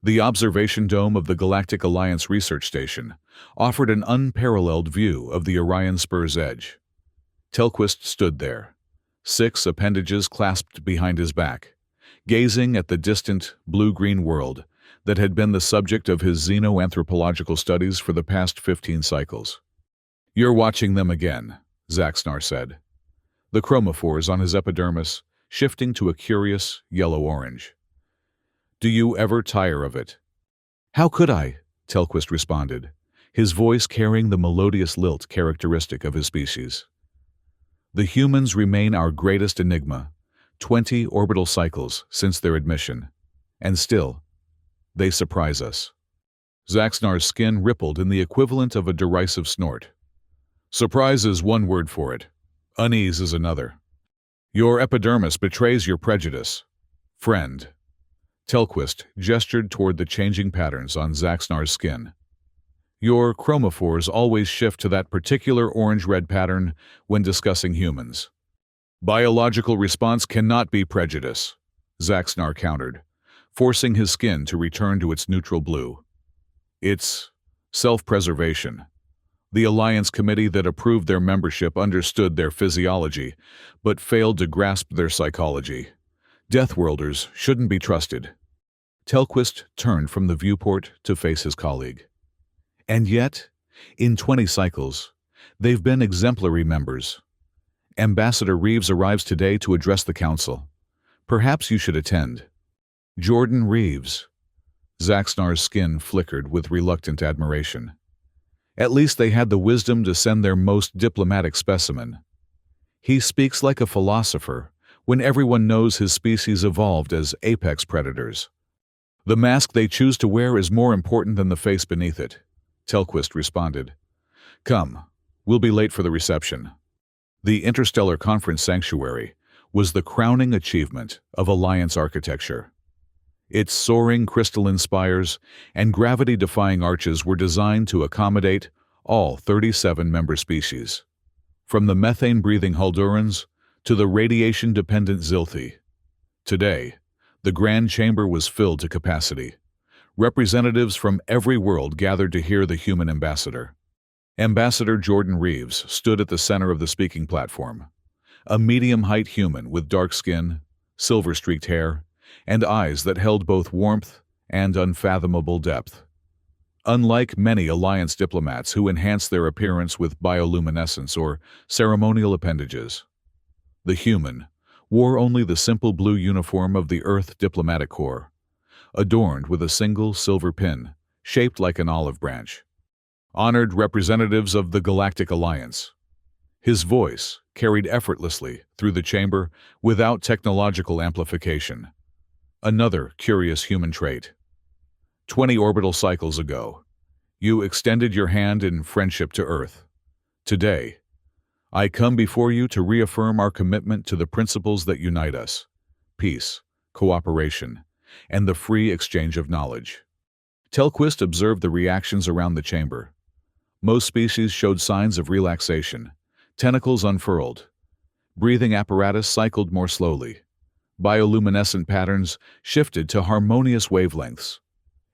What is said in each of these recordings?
The observation dome of the Galactic Alliance Research Station offered an unparalleled view of the Orion Spur's edge. Telquist stood there, 6 appendages clasped behind his back, gazing at the distant, blue-green world that had been the subject of his xenoanthropological studies for the past 15 cycles. "You're watching them again," Zaxnar said, the chromophores on his epidermis shifting to a curious yellow-orange. "Do you ever tire of it?" "How could I?" Telquist responded, his voice carrying the melodious lilt characteristic of his species. "The humans remain our greatest enigma, 20 orbital cycles since their admission, and still, they surprise us." Zaxnar's skin rippled in the equivalent of a derisive snort. "Surprise is one word for it. Unease is another. Your epidermis betrays your prejudice, friend." Telquist gestured toward the changing patterns on Zaxnar's skin. "Your chromophores always shift to that particular orange-red pattern when discussing humans." "Biological response cannot be prejudice," Zaxnar countered, forcing his skin to return to its neutral blue. "It's self-preservation." The Alliance Committee that approved their membership understood their physiology, but failed to grasp their psychology. Deathworlders shouldn't be trusted. Telquist turned from the viewport to face his colleague. "And yet, in 20 cycles, they've been exemplary members. Ambassador Reeves arrives today to address the Council. Perhaps you should attend." "Jordan Reeves." Zaxnar's skin flickered with reluctant admiration. "At least they had the wisdom to send their most diplomatic specimen. He speaks like a philosopher when everyone knows his species evolved as apex predators." "The mask they choose to wear is more important than the face beneath it," Telquist responded. "Come, we'll be late for the reception." The Interstellar Conference Sanctuary was the crowning achievement of Alliance architecture. Its soaring crystalline spires and gravity-defying arches were designed to accommodate all 37 member species, from the methane-breathing Huldurans to the radiation-dependent Zilthi. Today, the Grand Chamber was filled to capacity. Representatives from every world gathered to hear the human ambassador. Ambassador Jordan Reeves stood at the center of the speaking platform, a medium-height human with dark skin, silver-streaked hair, and eyes that held both warmth and unfathomable depth. Unlike many Alliance diplomats who enhance their appearance with bioluminescence or ceremonial appendages, the human wore only the simple blue uniform of the Earth Diplomatic Corps, adorned with a single silver pin shaped like an olive branch. "Honored representatives of the Galactic Alliance." His voice carried effortlessly through the chamber without technological amplification. Another curious human trait. 20 orbital cycles ago, you extended your hand in friendship to Earth. Today, I come before you to reaffirm our commitment to the principles that unite us: peace, cooperation, and the free exchange of knowledge. Telquist observed the reactions around the chamber. Most species showed signs of relaxation, tentacles unfurled. Breathing apparatus cycled more slowly. Bioluminescent patterns shifted to harmonious wavelengths.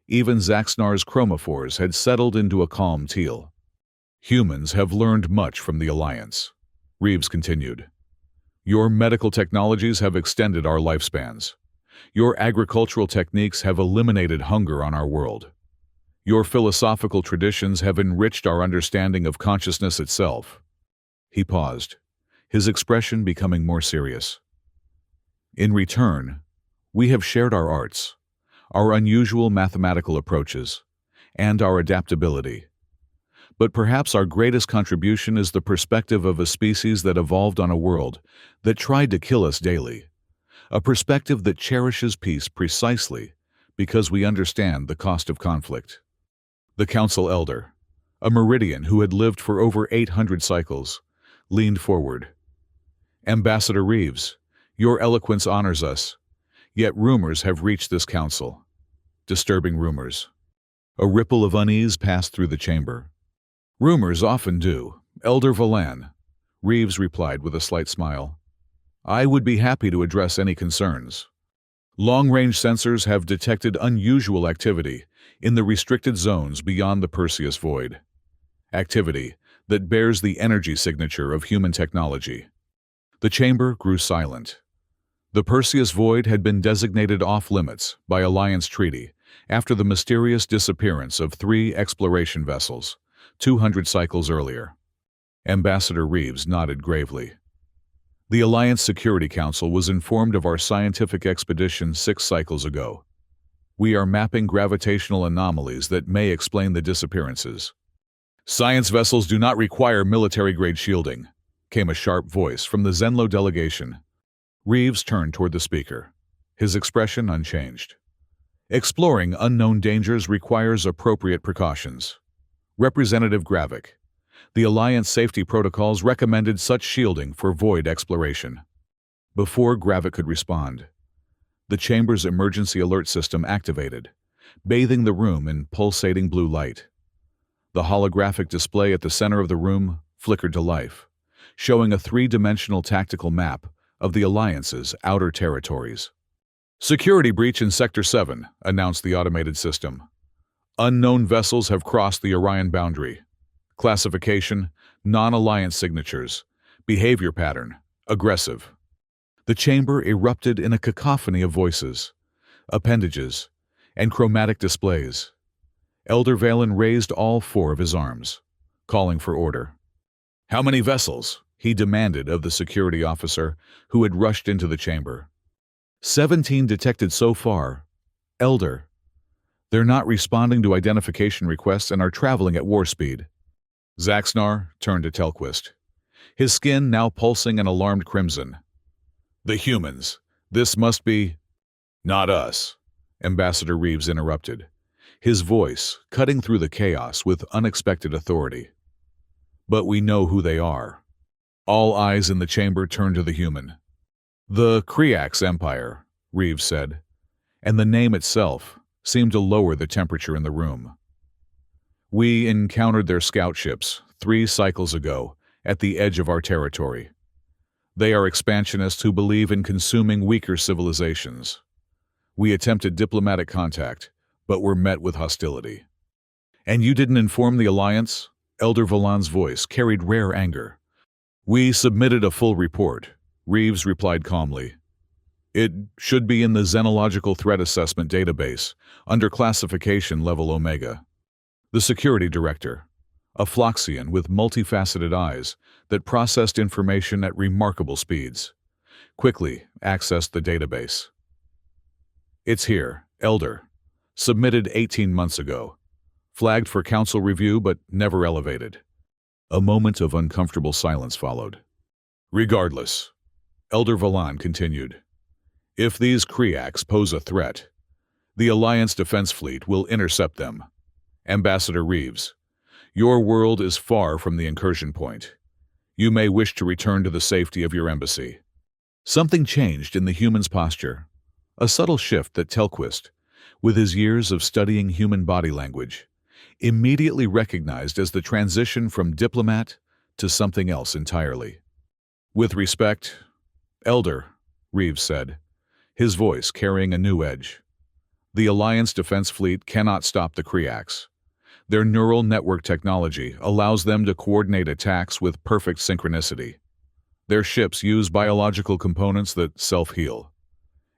Even Zaxnar's chromophores had settled into a calm teal. "Humans have learned much from the Alliance," Reeves continued. "Your medical technologies have extended our lifespans. Your agricultural techniques have eliminated hunger on our world. Your philosophical traditions have enriched our understanding of consciousness itself." He paused, his expression becoming more serious. "In return, we have shared our arts, our unusual mathematical approaches, and our adaptability. But perhaps our greatest contribution is the perspective of a species that evolved on a world that tried to kill us daily, a perspective that cherishes peace precisely because we understand the cost of conflict." The Council Elder, a Meridian who had lived for over 800 cycles, leaned forward. "Ambassador Reeves, your eloquence honors us, yet rumors have reached this council. Disturbing rumors." A ripple of unease passed through the chamber. "Rumors often do, Elder Valan," Reeves replied with a slight smile. "I would be happy to address any concerns." Long-range sensors have detected unusual activity in the restricted zones beyond the Perseus void. Activity that bears the energy signature of human technology. The chamber grew silent. The Perseus void had been designated off-limits by Alliance treaty after the mysterious disappearance of 3 exploration vessels, 200 cycles earlier. Ambassador Reeves nodded gravely. The Alliance Security Council was informed of our scientific expedition 6 cycles ago. We are mapping gravitational anomalies that may explain the disappearances. Science vessels do not require military-grade shielding, came a sharp voice from the Zenlo delegation. Reeves turned toward the speaker, his expression unchanged. Exploring unknown dangers requires appropriate precautions. Representative Gravik, the Alliance safety protocols recommended such shielding for void exploration. Before Gravik could respond, the chamber's emergency alert system activated, bathing the room in pulsating blue light. The holographic display at the center of the room flickered to life, showing a 3-dimensional tactical map of the Alliance's outer territories. Security breach in Sector 7, announced the automated system. Unknown vessels have crossed the Orion boundary. Classification, non-Alliance signatures. Behavior pattern, aggressive. The chamber erupted in a cacophony of voices, appendages, and chromatic displays. Elder Valen raised all 4 of his arms, calling for order. "How many vessels?" he demanded of the security officer who had rushed into the chamber. 17 detected so far. Elder. They're not responding to identification requests and are traveling at war speed. Zaxnar turned to Telquist, his skin now pulsing an alarmed crimson. "The humans. This must be—" "Not us," Ambassador Reeves interrupted, his voice cutting through the chaos with unexpected authority. "But we know who they are." All eyes in the chamber turned to the human. "The Kriax Empire," Reeves said, and the name itself seemed to lower the temperature in the room. "We encountered their scout ships 3 cycles ago at the edge of our territory. They are expansionists who believe in consuming weaker civilizations. We attempted diplomatic contact, but were met with hostility." "And you didn't inform the Alliance?" Elder Valan's voice carried rare anger. "We submitted a full report," Reeves replied calmly. "It should be in the Xenological Threat Assessment database, under classification level Omega." The security director, a Floxian with multifaceted eyes that processed information at remarkable speeds, quickly accessed the database. "It's here, Elder. Submitted 18 months ago. Flagged for council review but never elevated." A moment of uncomfortable silence followed. "Regardless," Elder Valan continued, "if these Kriax pose a threat, the Alliance Defense Fleet will intercept them. Ambassador Reeves, your world is far from the incursion point. You may wish to return to the safety of your embassy." Something changed in the human's posture, a subtle shift that Telquist, with his years of studying human body language, immediately recognized as the transition from diplomat to something else entirely. "With respect, Elder," Reeves said, his voice carrying a new edge. "The Alliance Defense Fleet cannot stop the Kriax. Their neural network technology allows them to coordinate attacks with perfect synchronicity. Their ships use biological components that self-heal,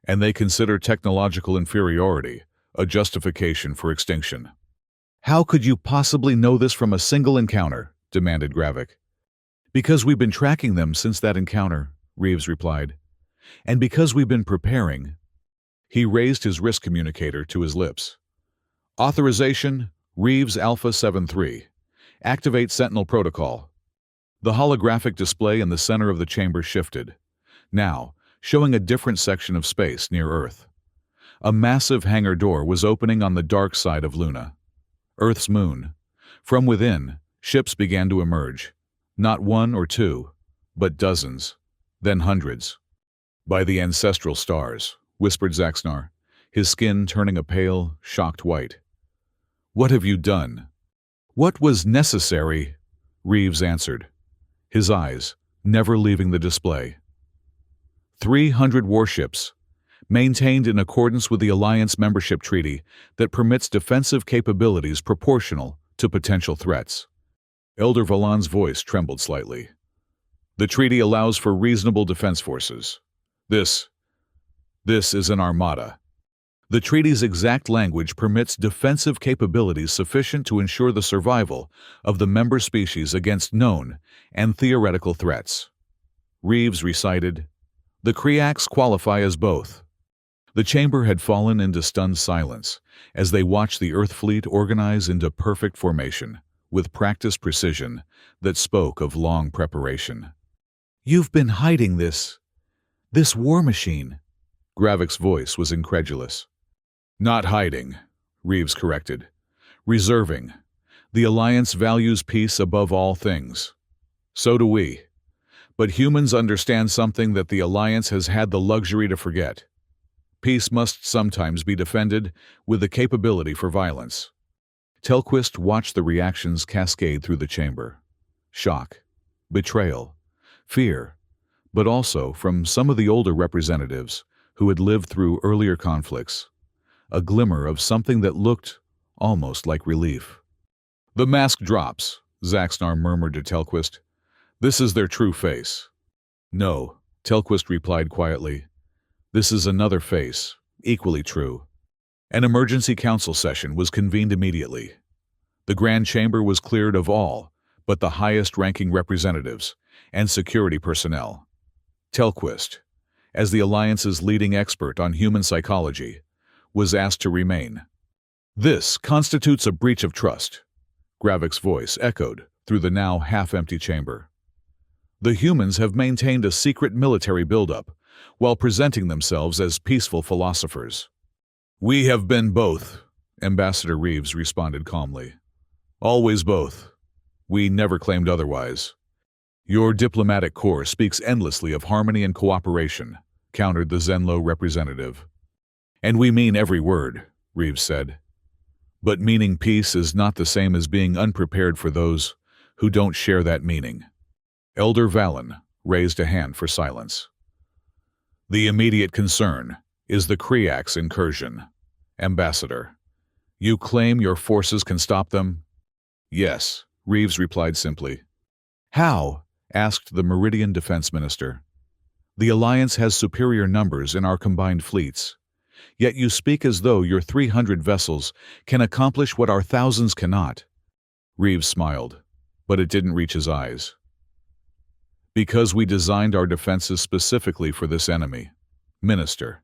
and they consider technological inferiority a justification for extinction." "How could you possibly know this from a single encounter?" demanded Gravik. "Because we've been tracking them since that encounter," Reeves replied. "And because we've been preparing." He raised his risk communicator to his lips. "Authorization, Reeves Alpha 73. Activate Sentinel Protocol." The holographic display in the center of the chamber shifted, now showing a different section of space near Earth. A massive hangar door was opening on the dark side of Luna, Earth's moon. From within, ships began to emerge, not 1 or 2, but dozens, then hundreds. "By the ancestral stars," whispered Zaxnar, his skin turning a pale, shocked white. "What have you done?" "What was necessary," Reeves answered, his eyes never leaving the display. 300 warships, maintained in accordance with the Alliance membership treaty that permits defensive capabilities proportional to potential threats. Elder Valan's voice trembled slightly. The treaty allows for reasonable defense forces. This is an armada. The treaty's exact language permits defensive capabilities sufficient to ensure the survival of the member species against known and theoretical threats. Reeves recited, "The Kriaks qualify as both." The chamber had fallen into stunned silence as they watched the Earth fleet organize into perfect formation, with practiced precision that spoke of long preparation. "You've been hiding this war machine." Gravik's voice was incredulous. "Not hiding," Reeves corrected. "Reserving. The Alliance values peace above all things. So do we. But humans understand something that the Alliance has had the luxury to forget. Peace must sometimes be defended with the capability for violence." Telquist watched the reactions cascade through the chamber. Shock, betrayal, fear, but also from some of the older representatives who had lived through earlier conflicts, a glimmer of something that looked almost like relief. "The mask drops," Zaxnar murmured to Telquist. "This is their true face." "No," Telquist replied quietly. "This is another face, equally true." An emergency council session was convened immediately. The Grand Chamber was cleared of all but the highest-ranking representatives and security personnel. Telquist, as the Alliance's leading expert on human psychology, was asked to remain. "This constitutes a breach of trust," Gravik's voice echoed through the now half-empty chamber. "The humans have maintained a secret military buildup while presenting themselves as peaceful philosophers." "We have been both," Ambassador Reeves responded calmly. "Always both. We never claimed otherwise." "Your diplomatic corps speaks endlessly of harmony and cooperation," countered the Zenlo representative. "And we mean every word," Reeves said. "But meaning peace is not the same as being unprepared for those who don't share that meaning." Elder Valen raised a hand for silence. "The immediate concern is the Kriaks incursion. Ambassador, you claim your forces can stop them?" "Yes," Reeves replied simply. "How?" asked the Meridian Defense Minister. "The Alliance has superior numbers in our combined fleets. Yet you speak as though your 300 vessels can accomplish what our thousands cannot." Reeves smiled, but it didn't reach his eyes. "Because we designed our defenses specifically for this enemy, Minister.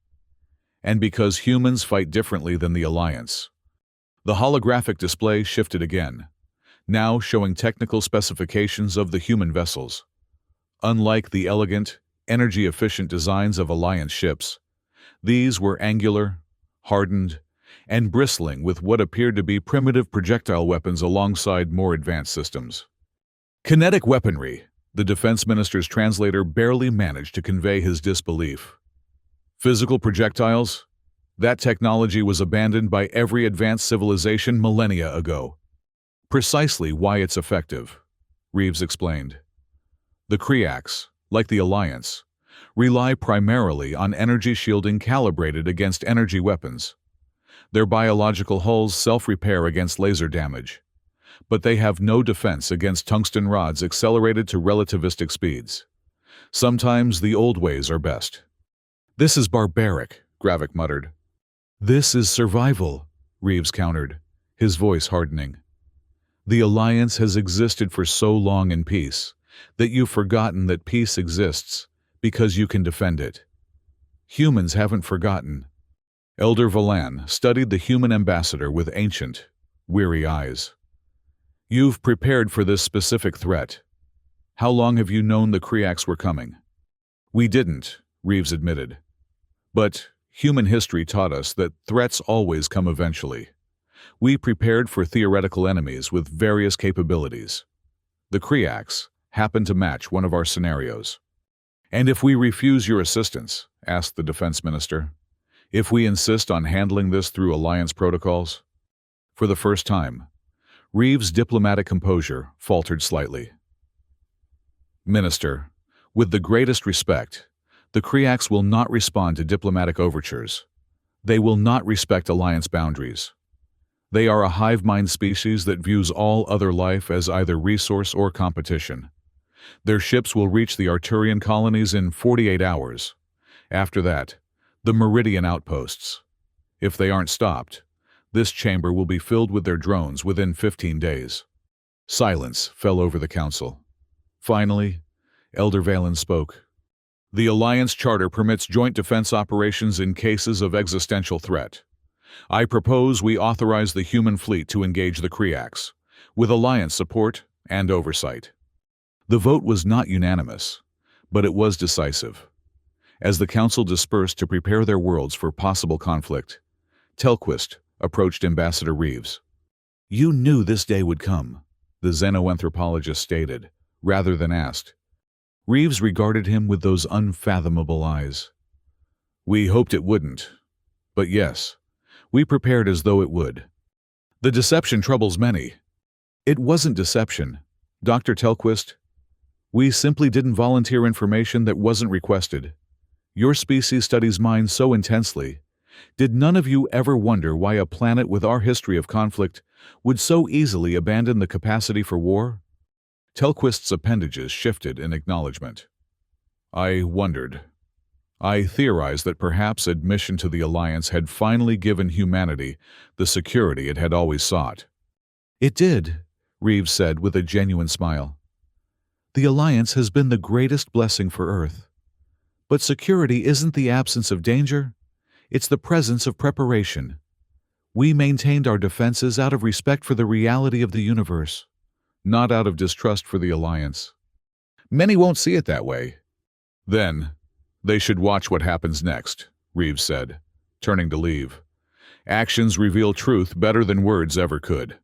And because humans fight differently than the Alliance." The holographic display shifted again, now showing technical specifications of the human vessels. Unlike the elegant, energy-efficient designs of Alliance ships, these were angular, hardened, and bristling with what appeared to be primitive projectile weapons alongside more advanced systems. "Kinetic weaponry," the defense minister's translator barely managed to convey his disbelief. "Physical projectiles? That technology was abandoned by every advanced civilization millennia ago." "Precisely why it's effective," Reeves explained. "The Kriaks, like the Alliance, rely primarily on energy shielding calibrated against energy weapons. Their biological hulls self-repair against laser damage, but they have no defense against tungsten rods accelerated to relativistic speeds. Sometimes the old ways are best." "This is barbaric," Gravik muttered. "This is survival," Reeves countered, his voice hardening. "The Alliance has existed for so long in peace that you've forgotten that peace exists because you can defend it. Humans haven't forgotten." Elder Valan studied the human ambassador with ancient, weary eyes. "You've prepared for this specific threat. How long have you known the Kriaks were coming?" "We didn't," Reeves admitted. "But human history taught us that threats always come eventually. We prepared for theoretical enemies with various capabilities. The Kriaks happen to match one of our scenarios." "And if we refuse your assistance," asked the defense minister, "if we insist on handling this through Alliance protocols?" For the first time, Reeves' diplomatic composure faltered slightly. "Minister, with the greatest respect, The Kriaks will not respond to diplomatic overtures. They will not respect alliance boundaries. They are a hive mind species that views all other life as either resource or competition. Their ships will reach the Arturian colonies in 48 hours. After that, the Meridian outposts. If they aren't stopped, this chamber will be filled with their drones within 15 days. Silence fell over the council. Finally, Elder Valen spoke. The Alliance Charter permits joint defense operations in cases of existential threat. I propose we authorize the human fleet to engage the Kriaks, with Alliance support and oversight. The vote was not unanimous, but it was decisive. As the council dispersed to prepare their worlds for possible conflict, Telquist approached Ambassador Reeves. "You knew this day would come," the xenoanthropologist stated, rather than asked. Reeves regarded him with those unfathomable eyes. "We hoped it wouldn't. But yes, we prepared as though it would. The deception troubles many." "It wasn't deception, Dr. Telquist. We simply didn't volunteer information that wasn't requested. Your species studies minds so intensely. Did none of you ever wonder why a planet with our history of conflict would so easily abandon the capacity for war?" Telquist's appendages shifted in acknowledgement. "I wondered. I theorized that perhaps admission to the Alliance had finally given humanity the security it had always sought." "It did," Reeves said with a genuine smile. "The Alliance has been the greatest blessing for Earth. But security isn't the absence of danger, it's the presence of preparation. We maintained our defenses out of respect for the reality of the universe, not out of distrust for the Alliance. Many won't see it that way." "Then, they should watch what happens next," Reeves said, turning to leave. "Actions reveal truth better than words ever could."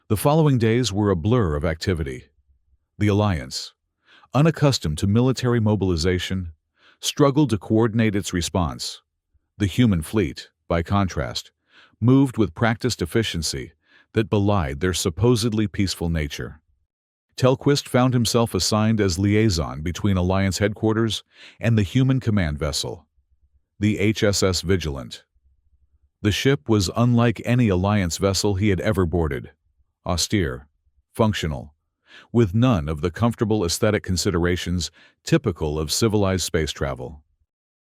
The following days were a blur of activity. The Alliance, unaccustomed to military mobilization, struggled to coordinate its response. The human fleet, by contrast, moved with practiced efficiency that belied their supposedly peaceful nature. Telquist found himself assigned as liaison between Alliance headquarters and the human command vessel, the HSS Vigilant. The ship was unlike any Alliance vessel he had ever boarded, austere, functional, with none of the comfortable aesthetic considerations typical of civilized space travel.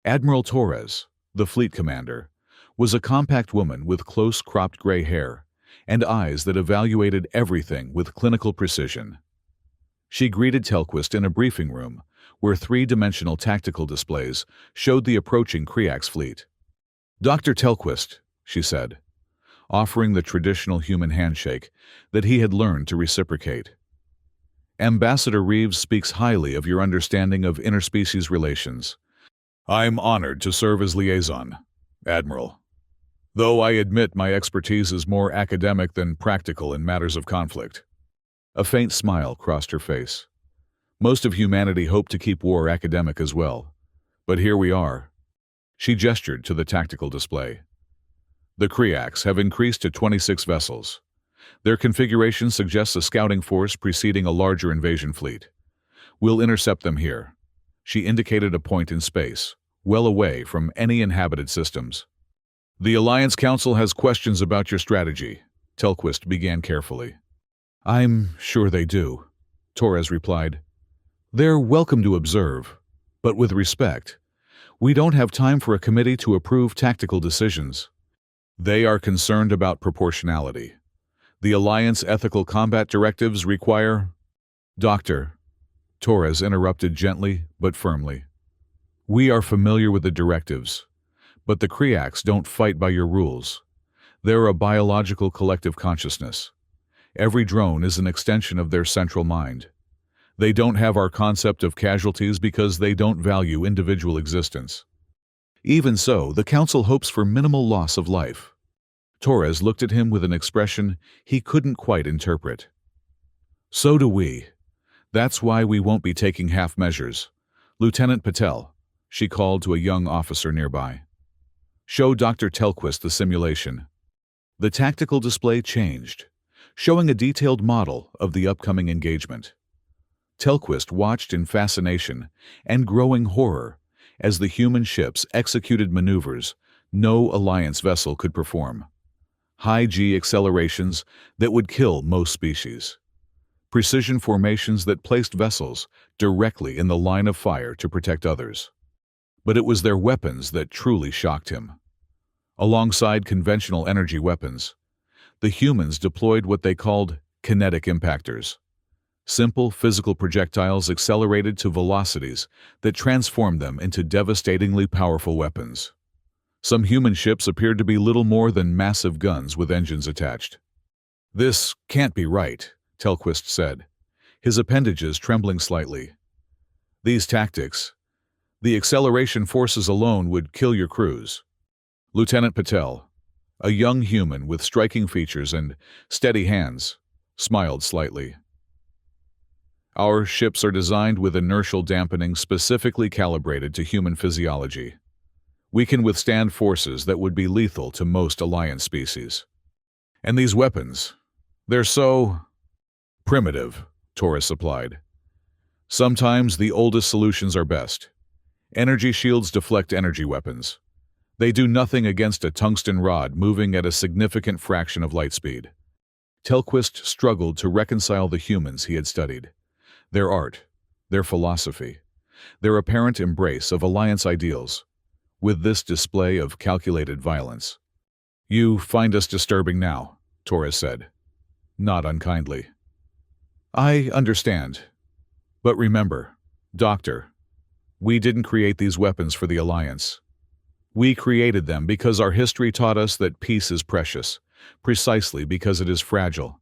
Admiral Torres, the fleet commander, was a compact woman with close-cropped gray hair and eyes that evaluated everything with clinical precision. She greeted Telquist in a briefing room where three-dimensional tactical displays showed the approaching Kriaks fleet. "Dr. Telquist," she said, offering the traditional human handshake that he had learned to reciprocate. "Ambassador Reeves speaks highly of your understanding of interspecies relations. I'm honored to serve as liaison, Admiral. Though I admit my expertise is more academic than practical in matters of conflict." A faint smile crossed her face. Most of humanity hoped to keep war academic as well. But here we are. She gestured to the tactical display. "The Kriaks have increased to 26 vessels. Their configuration suggests a scouting force preceding a larger invasion fleet. We'll intercept them here." She indicated a point in space, well away from any inhabited systems. "The Alliance Council has questions about your strategy," Telquist began carefully. "I'm sure they do," Torres replied. "They're welcome to observe, but with respect. We don't have time for a committee to approve tactical decisions. They are concerned about proportionality. The Alliance ethical combat directives require—" "Doctor," Torres interrupted gently but firmly. "We are familiar with the directives, but the Kriaks don't fight by your rules. They're a biological collective consciousness. Every drone is an extension of their central mind. They don't have our concept of casualties because they don't value individual existence. Even so, the Council hopes for minimal loss of life." Torres looked at him with an expression he couldn't quite interpret. "So do we. That's why we won't be taking half measures. Lieutenant Patel," she called to a young officer nearby. "Show Dr. Telquist the simulation." The tactical display changed, showing a detailed model of the upcoming engagement. Telquist watched in fascination and growing horror as the human ships executed maneuvers no Alliance vessel could perform. High-G accelerations that would kill most species. Precision formations that placed vessels directly in the line of fire to protect others. But it was their weapons that truly shocked him. Alongside conventional energy weapons, the humans deployed what they called kinetic impactors. Simple physical projectiles accelerated to velocities that transformed them into devastatingly powerful weapons. Some human ships appeared to be little more than massive guns with engines attached. "This can't be right," Telquist said, his appendages trembling slightly. "These tactics, the acceleration forces alone would kill your crews." Lieutenant Patel, a young human with striking features and steady hands, smiled slightly. "Our ships are designed with inertial dampening specifically calibrated to human physiology. We can withstand forces that would be lethal to most Alliance species. And these weapons, they're so primitive," Torres supplied. "Sometimes the oldest solutions are best. Energy shields deflect energy weapons. They do nothing against a tungsten rod moving at a significant fraction of light speed." Telquist struggled to reconcile the humans he had studied. Their art, their philosophy, their apparent embrace of Alliance ideals, with this display of calculated violence. "You find us disturbing now," Torres said, not unkindly. "I understand. But remember, Doctor, we didn't create these weapons for the Alliance. We created them because our history taught us that peace is precious, precisely because it is fragile.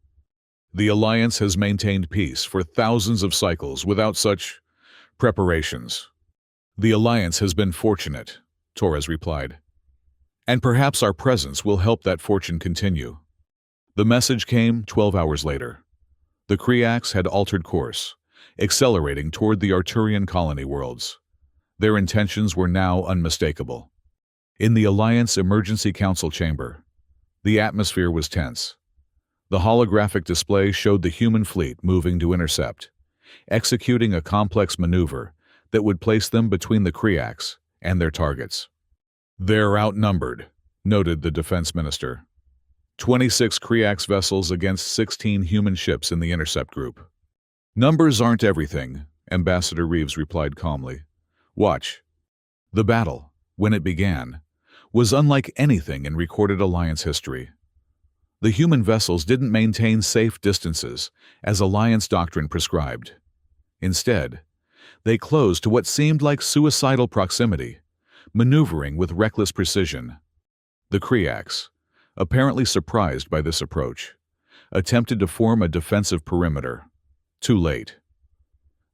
The Alliance has maintained peace for thousands of cycles without such preparations." "The Alliance has been fortunate," Torres replied. "And perhaps our presence will help that fortune continue." The message came 12 hours later. The Kriaks had altered course, accelerating toward the Arturian colony worlds. Their intentions were now unmistakable. In the Alliance Emergency Council chamber, the atmosphere was tense. The holographic display showed the human fleet moving to intercept, executing a complex maneuver that would place them between the Kriaks and their targets. "They're outnumbered," noted the defense minister. 26 Kriaks vessels against 16 human ships in the intercept group. "Numbers aren't everything," Ambassador Reeves replied calmly. "Watch." The battle, when it began, was unlike anything in recorded Alliance history. The human vessels didn't maintain safe distances, as Alliance doctrine prescribed. Instead, they closed to what seemed like suicidal proximity, maneuvering with reckless precision. The Kriaks, apparently surprised by this approach, attempted to form a defensive perimeter. Too late.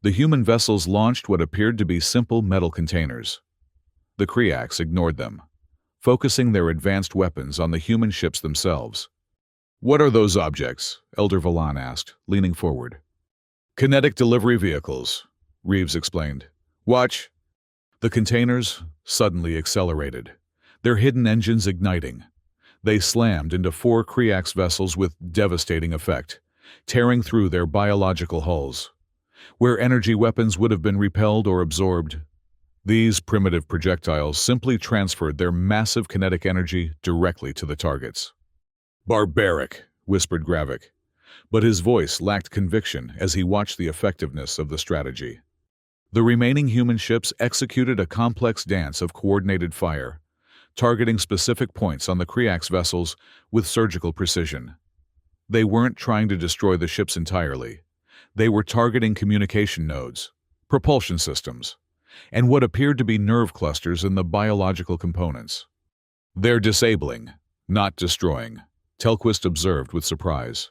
The human vessels launched what appeared to be simple metal containers. The Kriaks ignored them, focusing their advanced weapons on the human ships themselves. "What are those objects?" Elder Valan asked, leaning forward. "Kinetic delivery vehicles," Reeves explained. "Watch." The containers suddenly accelerated, their hidden engines igniting. They slammed into 4 Kriaks vessels with devastating effect, tearing through their biological hulls. Where energy weapons would have been repelled or absorbed, these primitive projectiles simply transferred their massive kinetic energy directly to the targets. "Barbaric," whispered Gravik, but his voice lacked conviction as he watched the effectiveness of the strategy. The remaining human ships executed a complex dance of coordinated fire, targeting specific points on the Kriaks vessels with surgical precision. They weren't trying to destroy the ships entirely. They were targeting communication nodes, propulsion systems, and what appeared to be nerve clusters in the biological components. "They're disabling, not destroying," Telquist observed with surprise.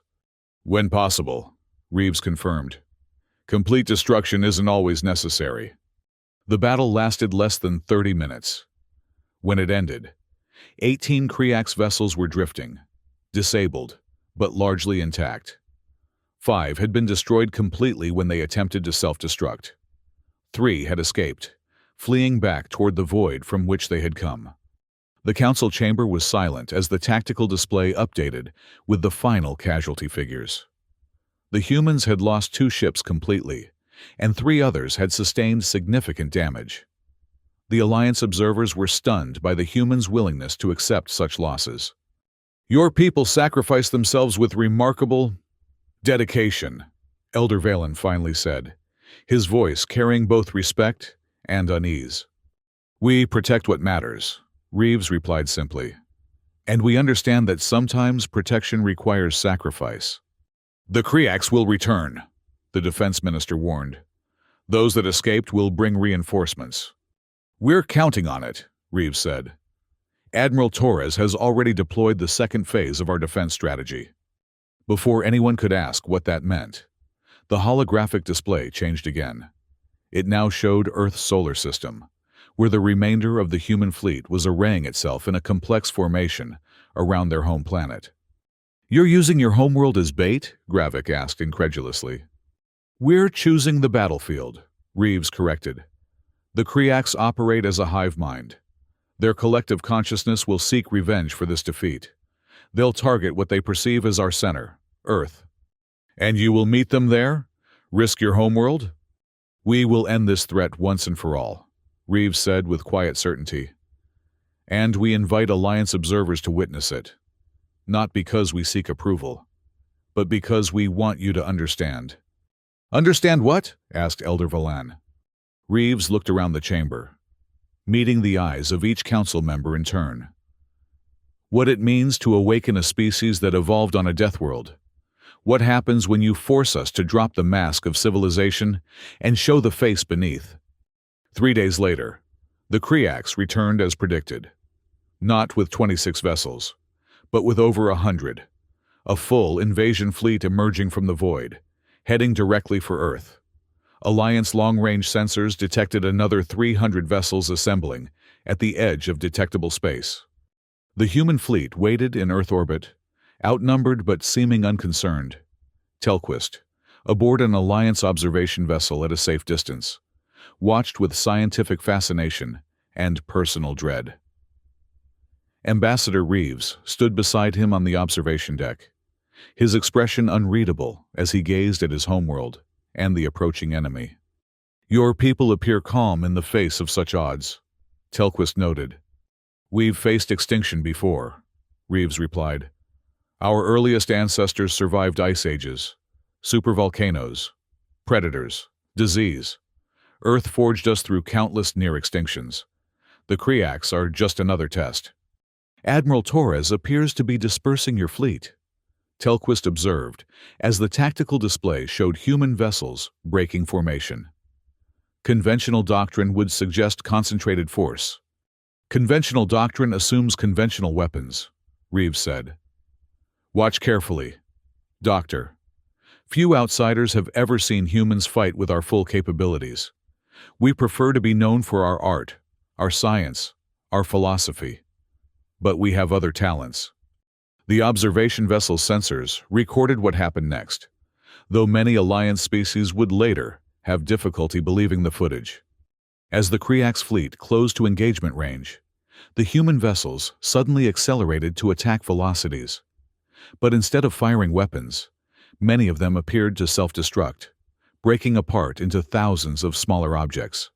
"When possible," Reeves confirmed. "Complete destruction isn't always necessary." The battle lasted less than 30 minutes. When it ended, 18 Kriaks vessels were drifting, disabled, but largely intact. 5 had been destroyed completely when they attempted to self-destruct. 3 had escaped, fleeing back toward the void from which they had come. The council chamber was silent as the tactical display updated with the final casualty figures. The humans had lost 2 ships completely, and 3 others had sustained significant damage. The Alliance observers were stunned by the humans' willingness to accept such losses. "Your people sacrificed themselves with remarkable dedication," Elder Valen finally said, his voice carrying both respect and unease. "We protect what matters," Reeves replied simply. "And we understand that sometimes protection requires sacrifice." "The Kriaks will return," the defense minister warned. "Those that escaped will bring reinforcements." "We're counting on it," Reeves said. "Admiral Torres has already deployed the second phase of our defense strategy." Before anyone could ask what that meant, the holographic display changed again. It now showed Earth's solar system, where the remainder of the human fleet was arraying itself in a complex formation around their home planet. "You're using your homeworld as bait?" Gravik asked incredulously. "We're choosing the battlefield," Reeves corrected. "The Kriaks operate as a hive mind. Their collective consciousness will seek revenge for this defeat. They'll target what they perceive as our center, Earth. And you will meet them there? Risk your homeworld?" "We will end this threat once and for all," Reeves said with quiet certainty. "And we invite Alliance observers to witness it. Not because we seek approval, but because we want you to understand." "Understand what?" asked Elder Valan. Reeves looked around the chamber, meeting the eyes of each council member in turn. "What it means to awaken a species that evolved on a death world. What happens when you force us to drop the mask of civilization and show the face beneath." 3 days later, the Kriaks returned as predicted. Not with 26 vessels, but with over 100. A full invasion fleet emerging from the void, heading directly for Earth. Alliance long-range sensors detected another 300 vessels assembling at the edge of detectable space. The human fleet waited in Earth orbit, outnumbered but seeming unconcerned. Telquist, aboard an Alliance observation vessel at a safe distance, watched with scientific fascination and personal dread. Ambassador Reeves stood beside him on the observation deck, his expression unreadable as he gazed at his homeworld and the approaching enemy. "Your people appear calm in the face of such odds," Telquist noted. "We've faced extinction before," Reeves replied. "Our earliest ancestors survived ice ages, supervolcanoes, predators, disease. Earth forged us through countless near-extinctions. The Kriaks are just another test." "Admiral Torres appears to be dispersing your fleet," Telquist observed as the tactical display showed human vessels breaking formation. "Conventional doctrine would suggest concentrated force." "Conventional doctrine assumes conventional weapons," Reeves said. "Watch carefully, Doctor. Few outsiders have ever seen humans fight with our full capabilities. We prefer to be known for our art, our science, our philosophy. But we have other talents." The observation vessel's sensors recorded what happened next, though many Alliance species would later have difficulty believing the footage. As the Kriaks fleet closed to engagement range, the human vessels suddenly accelerated to attack velocities. But instead of firing weapons, many of them appeared to self-destruct, breaking apart into thousands of smaller objects.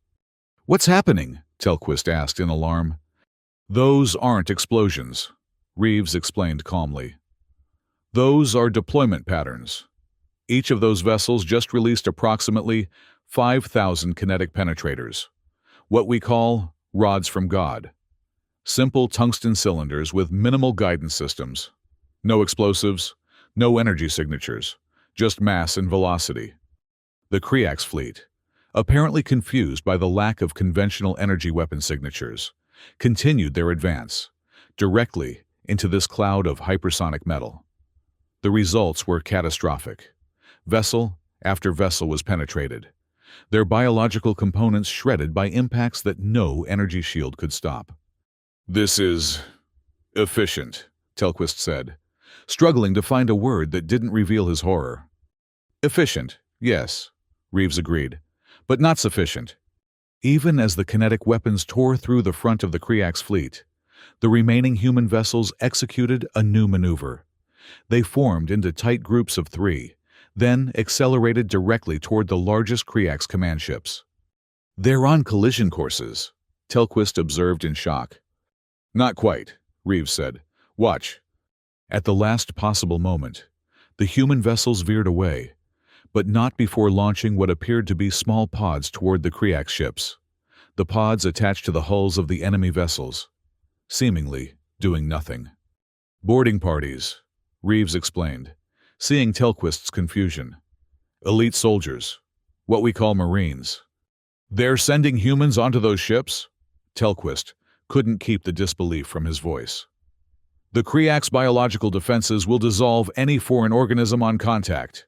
"What's happening?" Telquist asked in alarm. "Those aren't explosions," Reeves explained calmly. "Those are deployment patterns. Each of those vessels just released approximately 5,000 kinetic penetrators, what we call rods from God. Simple tungsten cylinders with minimal guidance systems. No explosives, no energy signatures, just mass and velocity." The Kriaks fleet, apparently confused by the lack of conventional energy weapon signatures, continued their advance, directly into this cloud of hypersonic metal. The results were catastrophic. Vessel after vessel was penetrated, their biological components shredded by impacts that no energy shield could stop. "This is efficient," Telquist said, struggling to find a word that didn't reveal his horror. "Efficient, yes," Reeves agreed, "but not sufficient." Even as the kinetic weapons tore through the front of the Kriaks fleet, the remaining human vessels executed a new maneuver. They formed into tight groups of 3, then accelerated directly toward the largest Kriaks command ships. "They're on collision courses," Telquist observed in shock. Not quite, Reeves said. Watch. At the last possible moment, the human vessels veered away, but not before launching what appeared to be small pods toward the Kriak ships. The pods attached to the hulls of the enemy vessels, seemingly doing nothing. Boarding parties, Reeves explained, seeing Telquist's confusion. Elite soldiers, what we call Marines. They're sending humans onto those ships? Telquist couldn't keep the disbelief from his voice. The Kriak's biological defenses will dissolve any foreign organism on contact.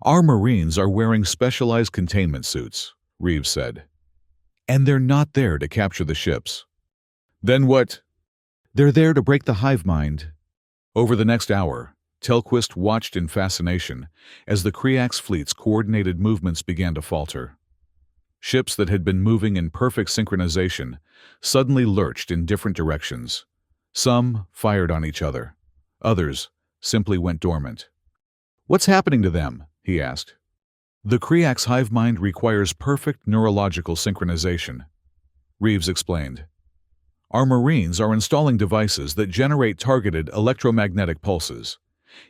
Our Marines are wearing specialized containment suits, Reeves said. And they're not there to capture the ships. Then what? They're there to break the hive mind. Over the next hour, Telquist watched in fascination as the Kriak's fleet's coordinated movements began to falter. Ships that had been moving in perfect synchronization suddenly lurched in different directions. Some fired on each other. Others simply went dormant. What's happening to them? He asked. The Kriak's hive mind requires perfect neurological synchronization, Reeves explained. Our Marines are installing devices that generate targeted electromagnetic pulses,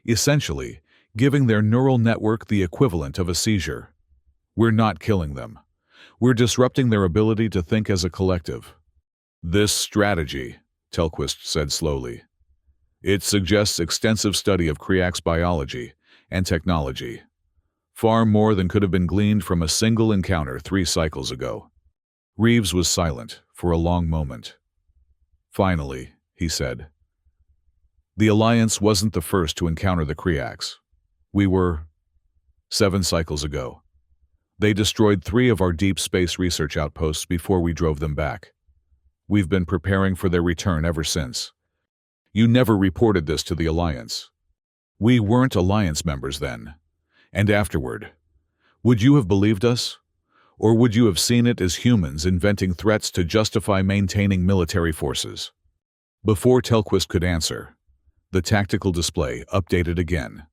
essentially giving their neural network the equivalent of a seizure. We're not killing them. We're disrupting their ability to think as a collective. This strategy, Telquist said slowly. It suggests extensive study of Kriak's biology and technology, far more than could have been gleaned from a single encounter 3 cycles ago. Reeves was silent for a long moment. Finally, he said, the Alliance wasn't the first to encounter the Kriaks. We were 7 cycles ago. They destroyed 3 of our deep space research outposts before we drove them back. We've been preparing for their return ever since. You never reported this to the Alliance. We weren't Alliance members then. And afterward, would you have believed us? Or would you have seen it as humans inventing threats to justify maintaining military forces? Before Telquist could answer, the tactical display updated again.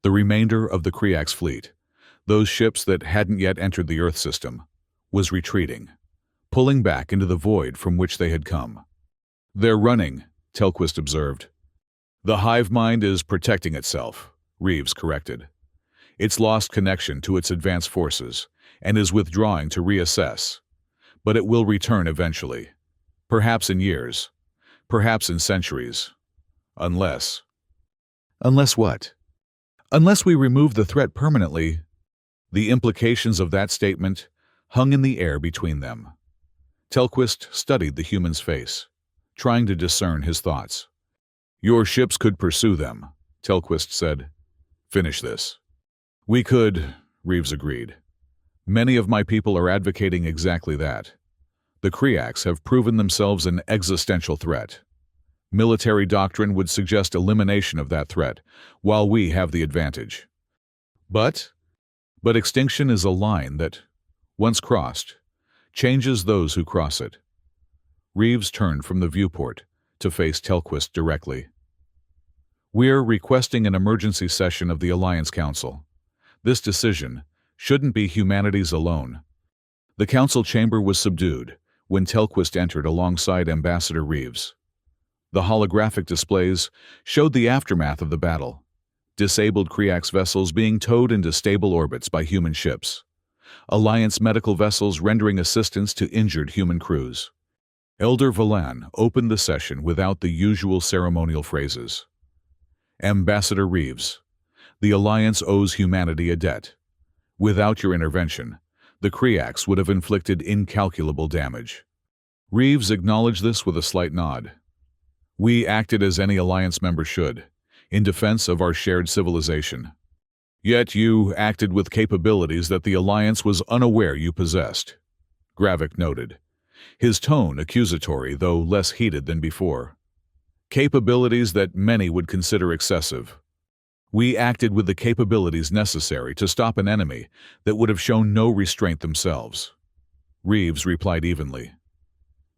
The remainder of the Kriak's fleet, those ships that hadn't yet entered the Earth system, was retreating, pulling back into the void from which they had come. They're running, Telquist observed. The hive mind is protecting itself, Reeves corrected. It's lost connection to its advanced forces and is withdrawing to reassess. But it will return eventually. Perhaps in years. Perhaps in centuries. Unless... Unless what? Unless we remove the threat permanently. The implications of that statement hung in the air between them. Telquist studied the human's face, trying to discern his thoughts. Your ships could pursue them, Telquist said. Finish this. We could, Reeves agreed. Many of my people are advocating exactly that. The Kriaks have proven themselves an existential threat. Military doctrine would suggest elimination of that threat, while we have the advantage. But extinction is a line that, once crossed, changes those who cross it. Reeves turned from the viewport to face Telquist directly. We're requesting an emergency session of the Alliance Council. This decision shouldn't be humanity's alone. The council chamber was subdued when Telquist entered alongside Ambassador Reeves. The holographic displays showed the aftermath of the battle, disabled Kriak's vessels being towed into stable orbits by human ships, Alliance medical vessels rendering assistance to injured human crews. Elder Valan opened the session without the usual ceremonial phrases. Ambassador Reeves, the Alliance owes humanity a debt. Without your intervention, the Kriaks would have inflicted incalculable damage. Reeves acknowledged this with a slight nod. We acted as any Alliance member should, in defense of our shared civilization. Yet you acted with capabilities that the Alliance was unaware you possessed, Gravik noted, his tone accusatory though less heated than before. Capabilities that many would consider excessive. We acted with the capabilities necessary to stop an enemy that would have shown no restraint themselves. Reeves replied evenly.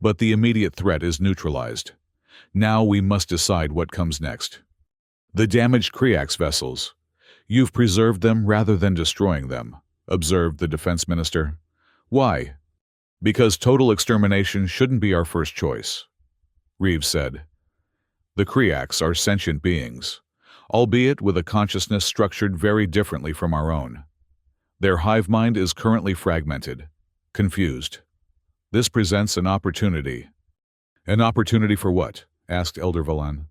But the immediate threat is neutralized. Now we must decide what comes next. The damaged Kriak's vessels. You've preserved them rather than destroying them, observed the defense minister. Why? Because total extermination shouldn't be our first choice, Reeves said. The Kriaks are sentient beings, albeit with a consciousness structured very differently from our own. Their hive mind is currently fragmented, confused. This presents an opportunity. An opportunity for what? Asked Elder Valan.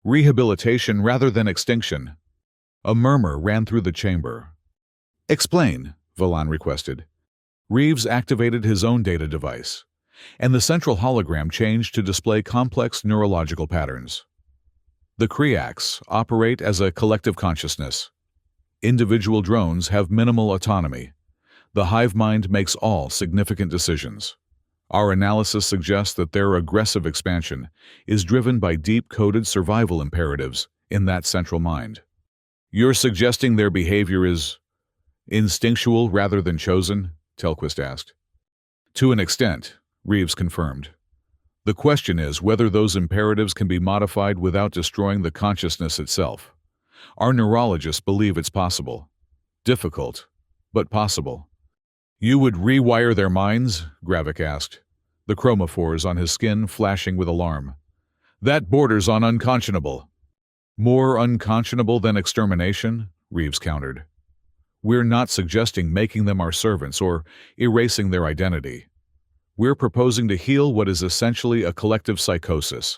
Rehabilitation rather than extinction. A murmur ran through the chamber. Explain, Valan requested. Reeves activated his own data device, and the central hologram changed to display complex neurological patterns. The Kriaks operate as a collective consciousness. Individual drones have minimal autonomy. The hive mind makes all significant decisions. Our analysis suggests that their aggressive expansion is driven by deep-coded survival imperatives in that central mind. You're suggesting their behavior is instinctual rather than chosen? Telquist asked. To an extent, Reeves confirmed. The question is whether those imperatives can be modified without destroying the consciousness itself. Our neurologists believe it's possible. Difficult, but possible. You would rewire their minds? Gravik asked, the chromophores on his skin flashing with alarm. That borders on unconscionable. More unconscionable than extermination? Reeves countered. We're not suggesting making them our servants or erasing their identity. We're proposing to heal what is essentially a collective psychosis,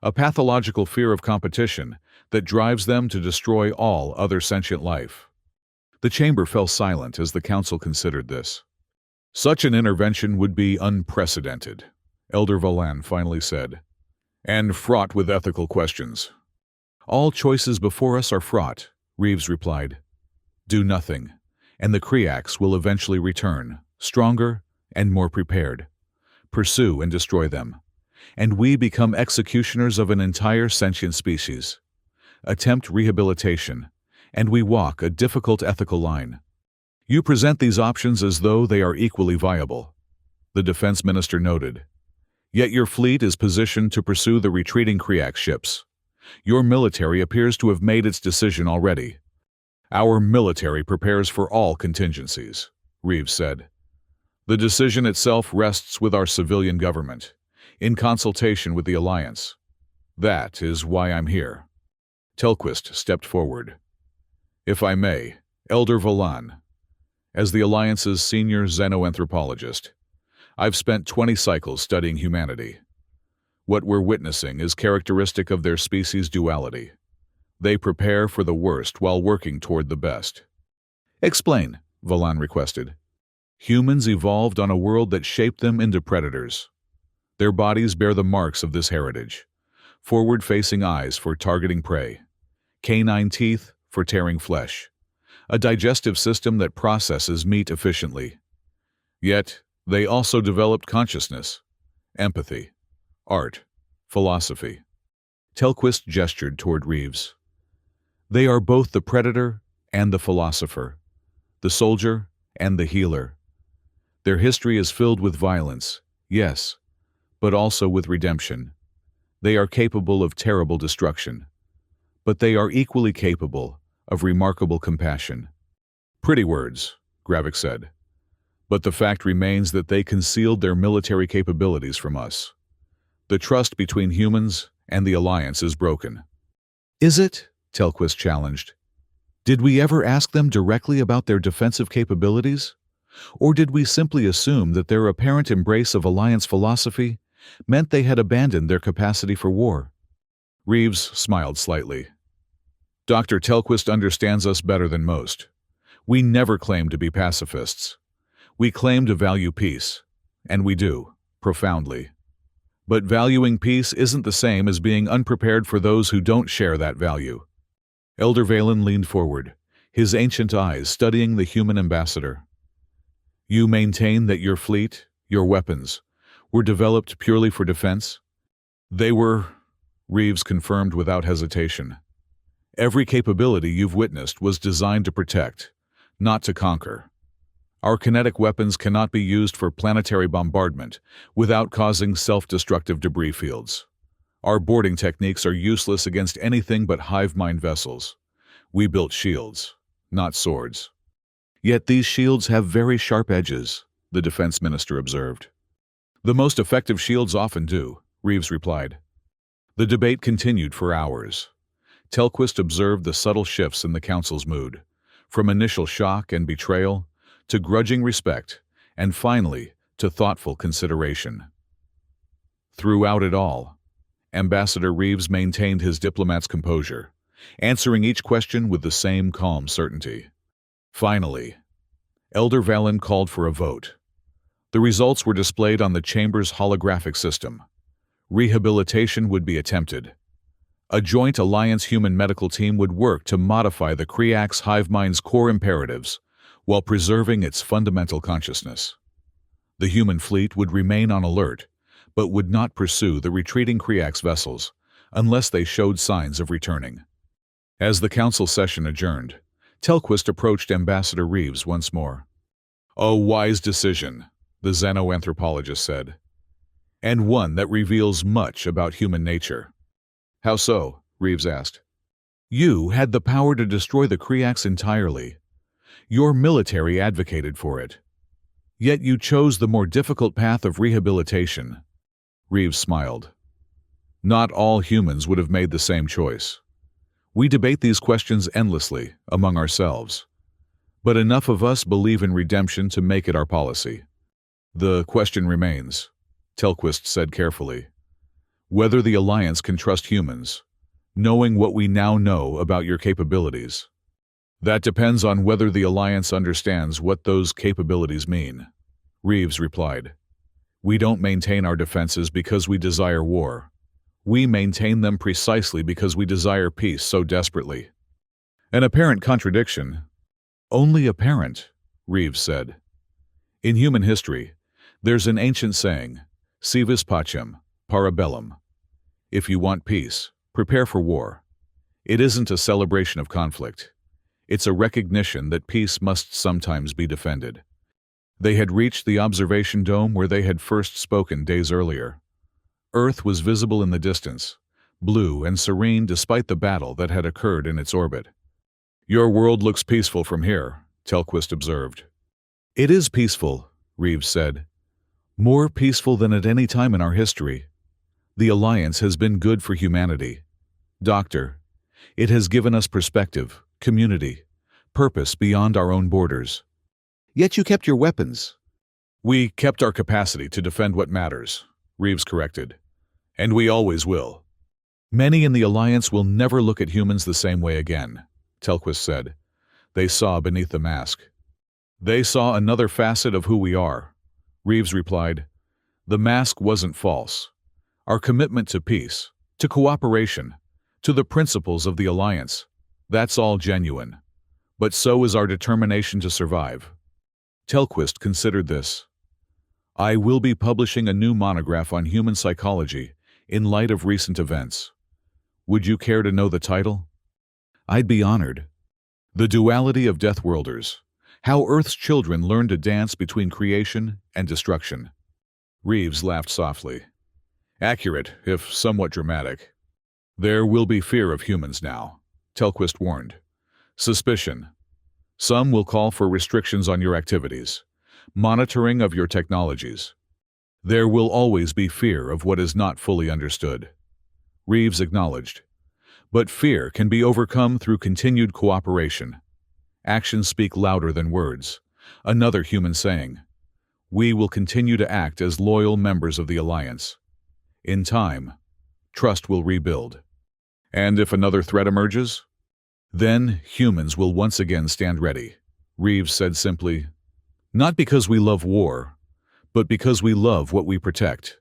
a pathological fear of competition that drives them to destroy all other sentient life. The chamber fell silent as the council considered this. Such an intervention would be unprecedented, Elder Valan finally said, and fraught with ethical questions. All choices before us are fraught, Reeves replied. Do nothing, and the Kriaks will eventually return, stronger and more prepared. Pursue and destroy them, and we become executioners of an entire sentient species. Attempt rehabilitation, and we walk a difficult ethical line. You present these options as though they are equally viable, the defense minister noted. Yet your fleet is positioned to pursue the retreating Kriak ships. Your military appears to have made its decision already. Our military prepares for all contingencies, Reeves said. The decision itself rests with our civilian government, in consultation with the Alliance. That is why I'm here. Telquist stepped forward. If I may, Elder Valan, as the Alliance's senior xenoanthropologist, I've spent 20 cycles studying humanity. What we're witnessing is characteristic of their species' duality. They prepare for the worst while working toward the best. Explain, Valan requested. Humans evolved on a world that shaped them into predators. Their bodies bear the marks of this heritage. Forward-facing eyes for targeting prey. Canine teeth for tearing flesh. A digestive system that processes meat efficiently. Yet, they also developed consciousness, empathy, art, philosophy. Telquist gestured toward Reeves. They are both the predator and the philosopher, the soldier and the healer. Their history is filled with violence, yes, but also with redemption. They are capable of terrible destruction, but they are equally capable of remarkable compassion. Pretty words, Gravik said, but the fact remains that they concealed their military capabilities from us. The trust between humans and the Alliance is broken. Is it? Telquist challenged. Did we ever ask them directly about their defensive capabilities? Or did we simply assume that their apparent embrace of Alliance philosophy meant they had abandoned their capacity for war? Reeves smiled slightly. Dr. Telquist understands us better than most. We never claim to be pacifists. We claim to value peace, and we do, profoundly. But valuing peace isn't the same as being unprepared for those who don't share that value. Elder Valan leaned forward, his ancient eyes studying the human ambassador. You maintain that your fleet, your weapons, were developed purely for defense? They were, Reeves confirmed without hesitation. Every capability you've witnessed was designed to protect, not to conquer. Our kinetic weapons cannot be used for planetary bombardment without causing self-destructive debris fields. Our boarding techniques are useless against anything but hive mind vessels. We built shields, not swords. Yet these shields have very sharp edges, the defense minister observed. The most effective shields often do, Reeves replied. The debate continued for hours. Telquist observed the subtle shifts in the council's mood, from initial shock and betrayal to grudging respect, and finally to thoughtful consideration. Throughout it all, Ambassador Reeves maintained his diplomat's composure, answering each question with the same calm certainty. Finally, Elder Valen called for a vote. The results were displayed on the chamber's holographic system. Rehabilitation would be attempted. A joint alliance human medical team would work to modify the Kriak's hive mind's core imperatives while preserving its fundamental consciousness. The human fleet would remain on alert, but would not pursue the retreating Kriak's vessels unless they showed signs of returning. As the council session adjourned, Telquist approached Ambassador Reeves once more. "A wise decision," the xenoanthropologist said, "and one that reveals much about human nature." "How so?" Reeves asked. "You had the power to destroy the Kriaks entirely. Your military advocated for it. Yet you chose the more difficult path of rehabilitation." Reeves smiled. "Not all humans would have made the same choice. We debate these questions endlessly among ourselves, but enough of us believe in redemption to make it our policy. The question remains," Telquist said carefully, "whether the Alliance can trust humans, knowing what we now know about your capabilities. That depends on whether the Alliance understands what those capabilities mean," Reeves replied. "We don't maintain our defenses because we desire war. We maintain them precisely because we desire peace so desperately." "An apparent contradiction." "Only apparent," Reeves said. "In human history, there's an ancient saying, si vis pacem, para bellum. If you want peace, prepare for war. It isn't a celebration of conflict. It's a recognition that peace must sometimes be defended." They had reached the observation dome where they had first spoken days earlier. Earth was visible in the distance, blue and serene despite the battle that had occurred in its orbit. "Your world looks peaceful from here," Telquist observed. "It is peaceful," Reeves said. "More peaceful than at any time in our history. The Alliance has been good for humanity. Doctor, it has given us perspective, community, purpose beyond our own borders." "Yet you kept your weapons." "We kept our capacity to defend what matters," Reeves corrected. "And we always will." "Many in the Alliance will never look at humans the same way again," Telquist said. "They saw beneath the mask." "They saw another facet of who we are," Reeves replied. "The mask wasn't false. Our commitment to peace, to cooperation, to the principles of the Alliance, that's all genuine. But so is our determination to survive." Telquist considered this. "I will be publishing a new monograph on human psychology in light of recent events. Would you care to know the title?" "I'd be honored." "The Duality of Deathworlders: How Earth's Children Learn to Dance Between Creation and Destruction." Reeves laughed softly. "Accurate, if somewhat dramatic." "There will be fear of humans now," Telquist warned. "Suspicion. Some will call for restrictions on your activities, monitoring of your technologies. There will always be fear of what is not fully understood." Reeves acknowledged. "But fear can be overcome through continued cooperation. Actions speak louder than words. Another human saying. We will continue to act as loyal members of the Alliance. In time, trust will rebuild. And if another threat emerges? Then humans will once again stand ready," Reeves said simply. "Not because we love war, but because we love what we protect."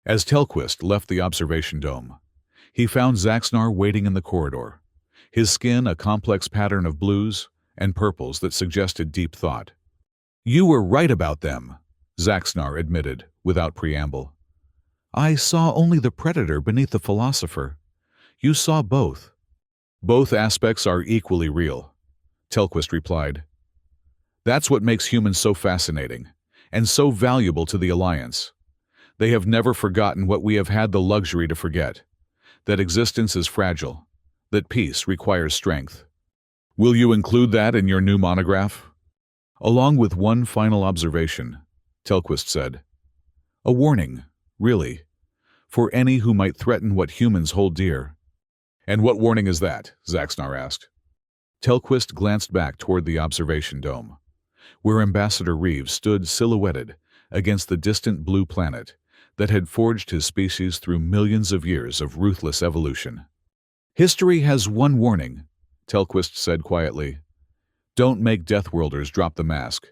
As Telquist left the observation dome, he found Zaxnar waiting in the corridor, his skin a complex pattern of blues and purples that suggested deep thought. "You were right about them," Zaxnar admitted, without preamble. "I saw only the predator beneath the philosopher. You saw both." "Both aspects are equally real," Telquist replied. "That's what makes humans so fascinating, and so valuable to the Alliance. They have never forgotten what we have had the luxury to forget, that existence is fragile, that peace requires strength." "Will you include that in your new monograph?" "Along with one final observation," Telquist said. A warning, really, for any who might threaten what humans hold dear. And what warning is that? Zaxnar asked. Telquist glanced back toward the observation dome, where Ambassador Reeves stood silhouetted against the distant blue planet that had forged his species through millions of years of ruthless evolution. History has one warning, Telquist said quietly. Don't make Deathworlders drop the mask.